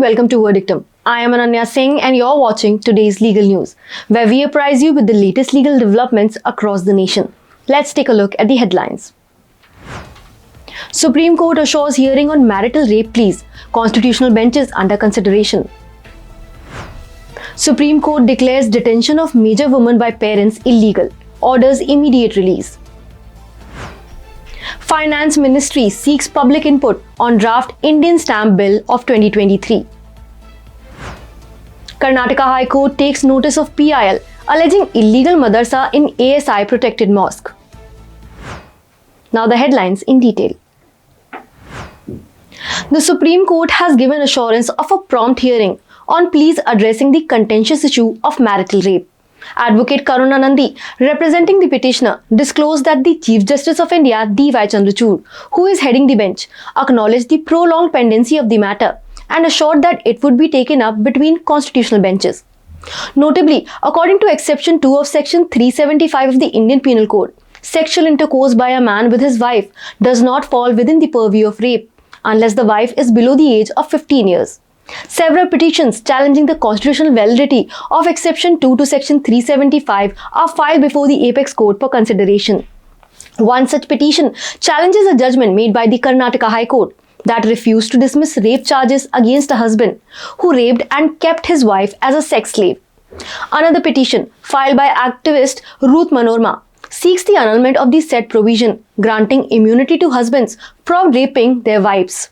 welcome to Verdictum. I am Ananya Singh and you're watching today's legal news, where we apprise you with the latest legal developments across the nation. Let's take a look at the headlines. Supreme Court assures hearing on marital rape pleas, constitutional benches under consideration. Supreme Court declares detention of major woman by parents illegal, orders immediate release. Finance Ministry seeks public input on draft Indian Stamp Bill of 2023. Karnataka High Court takes notice of PIL alleging illegal Madarsa in ASI protected mosque. Now the headlines in detail. The Supreme Court has given assurance of a prompt hearing on pleas addressing the contentious issue of marital rape. Advocate Karuna Nandi, representing the petitioner, disclosed that the Chief Justice of India, D.Y. Chandrachud, who is heading the bench, acknowledged the prolonged pendency of the matter and assured that it would be taken up between constitutional benches. Notably, according to Exception 2 of Section 375 of the Indian Penal Code, sexual intercourse by a man with his wife does not fall within the purview of rape unless the wife is below the age of 15 years. Several petitions challenging the constitutional validity of Exception 2 to Section 375 are filed before the Apex Court for consideration. One such petition challenges a judgment made by the Karnataka High Court that refused to dismiss rape charges against a husband who raped and kept his wife as a sex slave. Another petition, filed by activist Ruth Manorma, seeks the annulment of the said provision, granting immunity to husbands from raping their wives.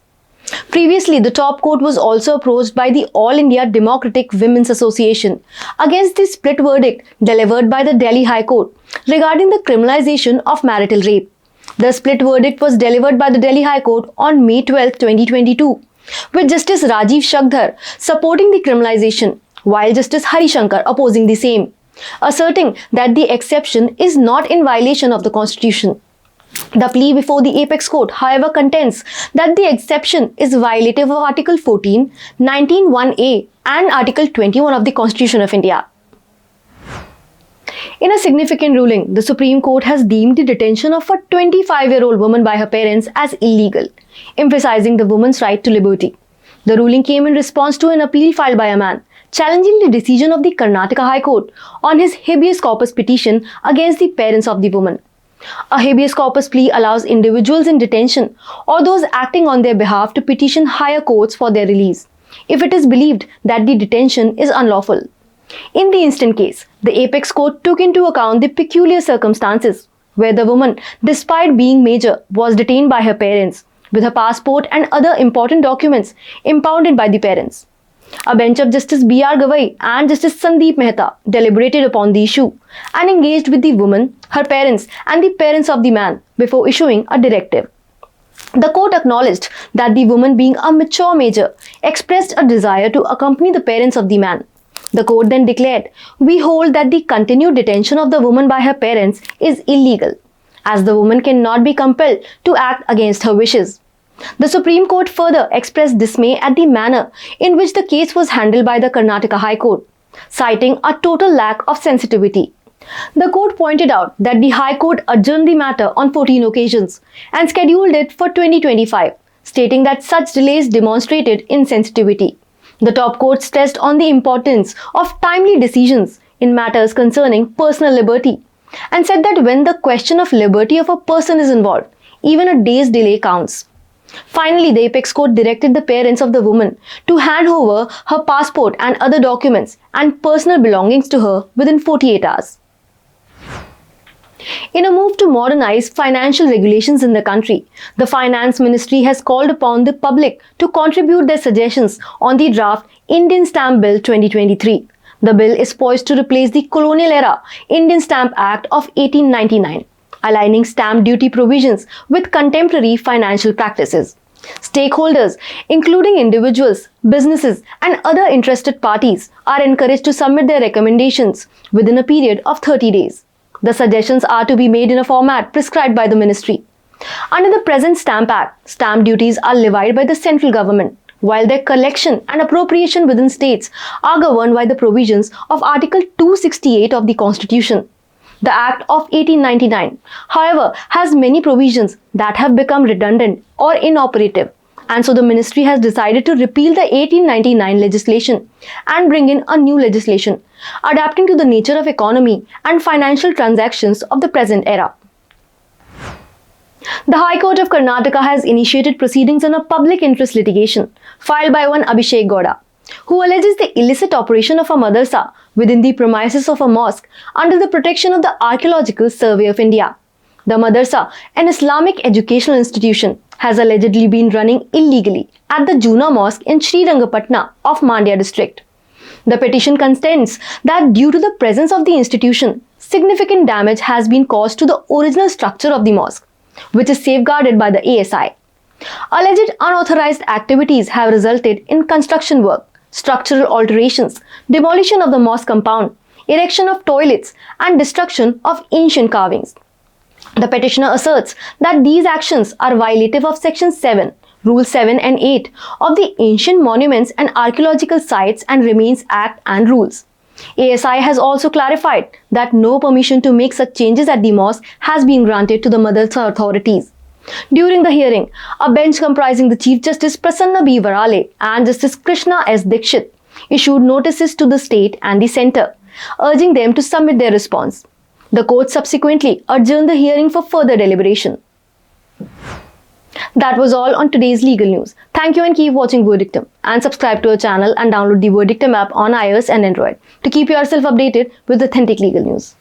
Previously, the top court was also approached by the All India Democratic Women's Association against the split verdict delivered by the Delhi High Court regarding the criminalization of marital rape. The split verdict was delivered by the Delhi High Court on May 12, 2022, with Justice Rajiv Shakdhar supporting the criminalization, while Justice Hari Shankar opposing the same, asserting that the exception is not in violation of the Constitution. The plea before the Apex Court, however, contends that the exception is violative of Article 14, 19(1)(a) and Article 21 of the Constitution of India. In a significant ruling, the Supreme Court has deemed the detention of a 25-year-old woman by her parents as illegal, emphasizing the woman's right to liberty. The ruling came in response to an appeal filed by a man challenging the decision of the Karnataka High Court on his habeas corpus petition against the parents of the woman. A habeas corpus plea allows individuals in detention or those acting on their behalf to petition higher courts for their release, if it is believed that the detention is unlawful. In the instant case, the Apex Court took into account the peculiar circumstances where the woman, despite being major, was detained by her parents, with her passport and other important documents impounded by the parents. A bench of Justice B.R. Gavai and Justice Sandeep Mehta deliberated upon the issue and engaged with the woman, her parents, and the parents of the man before issuing a directive. The court acknowledged that the woman, being a mature major, expressed a desire to accompany the parents of the man. The court then declared, "We hold that the continued detention of the woman by her parents is illegal, as the woman cannot be compelled to act against her wishes." The Supreme Court further expressed dismay at the manner in which the case was handled by the Karnataka High Court, citing a total lack of sensitivity. The court pointed out that the High Court adjourned the matter on 14 occasions and scheduled it for 2025, stating that such delays demonstrated insensitivity. The top court stressed on the importance of timely decisions in matters concerning personal liberty and said that when the question of liberty of a person is involved, even a day's delay counts. Finally, the Apex Court directed the parents of the woman to hand over her passport and other documents and personal belongings to her within 48 hours. In a move to modernize financial regulations in the country, the Finance Ministry has called upon the public to contribute their suggestions on the draft Indian Stamp Bill 2023. The bill is poised to replace the colonial-era Indian Stamp Act of 1899. Aligning stamp duty provisions with contemporary financial practices. Stakeholders, including individuals, businesses, and other interested parties, are encouraged to submit their recommendations within a period of 30 days. The suggestions are to be made in a format prescribed by the ministry. Under the present Stamp Act, stamp duties are levied by the central government, while their collection and appropriation within states are governed by the provisions of Article 268 of the Constitution. The Act of 1899, however, has many provisions that have become redundant or inoperative And so the ministry has decided to repeal the 1899 legislation and bring in a new legislation, adapting to the nature of economy and financial transactions of the present era. The High Court of Karnataka has initiated proceedings on a public interest litigation filed by one Abhishek Gowda, who alleges the illicit operation of a Madarsa within the premises of a mosque under the protection of the Archaeological Survey of India. The Madarsa, an Islamic educational institution, has allegedly been running illegally at the Juna Mosque in Srirangapatna of Mandya district. The petition contends that due to the presence of the institution, significant damage has been caused to the original structure of the mosque, which is safeguarded by the ASI. Alleged unauthorized activities have resulted in construction work, structural alterations, demolition of the mosque compound, erection of toilets, and destruction of ancient carvings. The petitioner asserts that these actions are violative of Section 7, Rules 7 and 8 of the Ancient Monuments and Archaeological Sites and Remains Act and Rules. ASI has also clarified that no permission to make such changes at the mosque has been granted to the Madarsa authorities. During the hearing, a bench comprising the Chief Justice Prasanna B. Varale and Justice Krishna S. Dikshit issued notices to the state and the centre, urging them to submit their response. The court subsequently adjourned the hearing for further deliberation. That was all on today's legal news. Thank you and keep watching Verdictum, and subscribe to our channel and download the Verdictum app on iOS and Android to keep yourself updated with authentic legal news.